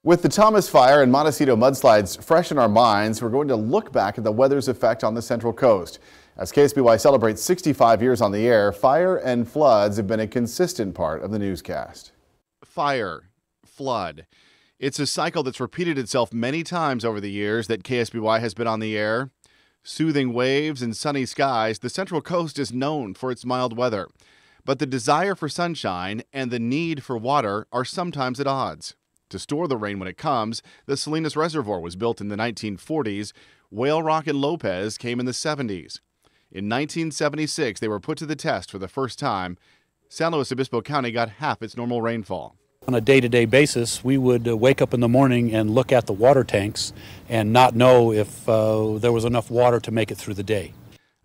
With the Thomas Fire and Montecito mudslides fresh in our minds, we're going to look back at the weather's effect on the Central Coast. As KSBY celebrates 65 years on the air, fire and floods have been a consistent part of the newscast. Fire, flood. It's a cycle that's repeated itself many times over the years that KSBY has been on the air. Soothing waves and sunny skies, the Central Coast is known for its mild weather. But the desire for sunshine and the need for water are sometimes at odds. To store the rain when it comes, the Salinas Reservoir was built in the 1940s. Whale Rock and Lopez came in the 70s. In 1976, they were put to the test for the first time. San Luis Obispo County got half its normal rainfall. On a day-to-day basis, we would wake up in the morning and look at the water tanks and not know if there was enough water to make it through the day.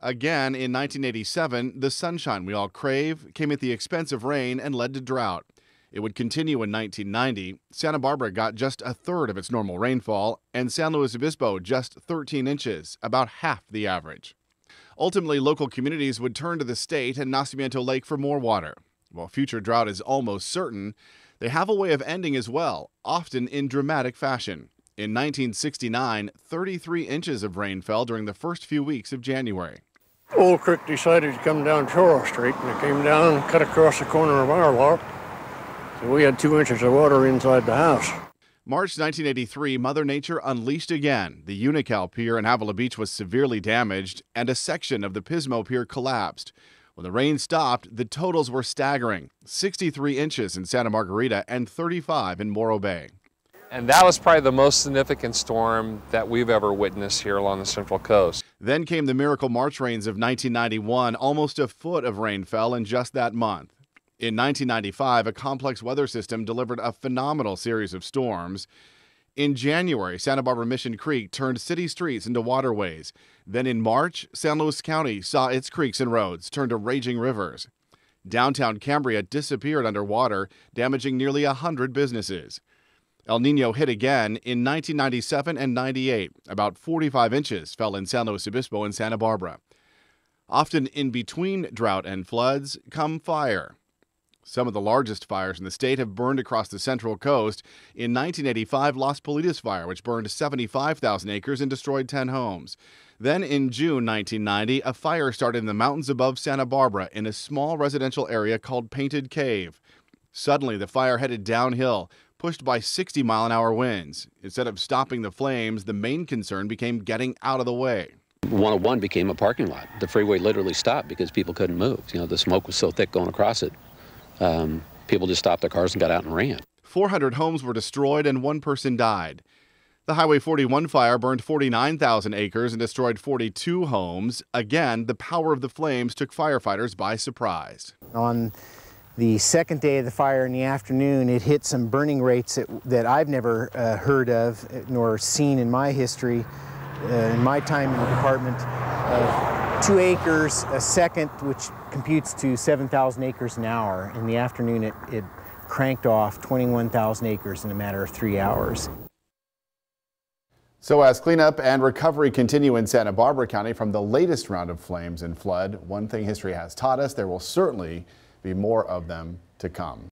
Again, in 1987, the sunshine we all crave came at the expense of rain and led to drought. It would continue in 1990. Santa Barbara got just a third of its normal rainfall, and San Luis Obispo just 13 inches, about half the average. Ultimately, local communities would turn to the state and Nacimiento Lake for more water. While future drought is almost certain, they have a way of ending as well, often in dramatic fashion. In 1969, 33 inches of rain fell during the first few weeks of January. Old Creek decided to come down Choro Street, and it came down, cut across the corner of our lot. So we had 2 inches of water inside the house. March 1983, Mother Nature unleashed again. The Unocal Pier in Avila Beach was severely damaged, and a section of the Pismo Pier collapsed. When the rain stopped, the totals were staggering: 63 inches in Santa Margarita and 35 in Morro Bay. And that was probably the most significant storm that we've ever witnessed here along the Central Coast. Then came the miracle March rains of 1991. Almost a foot of rain fell in just that month. In 1995, a complex weather system delivered a phenomenal series of storms. In January, Santa Barbara Mission Creek turned city streets into waterways. Then in March, San Luis County saw its creeks and roads turn to raging rivers. Downtown Cambria disappeared underwater, damaging nearly 100 businesses. El Nino hit again in 1997 and 98. About 45 inches fell in San Luis Obispo and Santa Barbara. Often in between drought and floods come fire. Some of the largest fires in the state have burned across the Central Coast. In 1985, Las Politas fire, which burned 75,000 acres and destroyed 10 homes. Then in June 1990, a fire started in the mountains above Santa Barbara in a small residential area called Painted Cave. Suddenly, the fire headed downhill, pushed by 60-mile-an-hour winds. Instead of stopping the flames, the main concern became getting out of the way. 101 became a parking lot. The freeway literally stopped because people couldn't move. You know, the smoke was so thick going across it. People just stopped their cars and got out and ran. 400 homes were destroyed and 1 person died. The Highway 41 fire burned 49,000 acres and destroyed 42 homes. Again, the power of the flames took firefighters by surprise. On the second day of the fire in the afternoon, it hit some burning rates that I've never heard of nor seen in my history, in my time in the department. 2 acres a second, which computes to 7,000 acres an hour. In the afternoon, it cranked off 21,000 acres in a matter of 3 hours. So as cleanup and recovery continue in Santa Barbara County from the latest round of flames and flood, one thing history has taught us: there will certainly be more of them to come.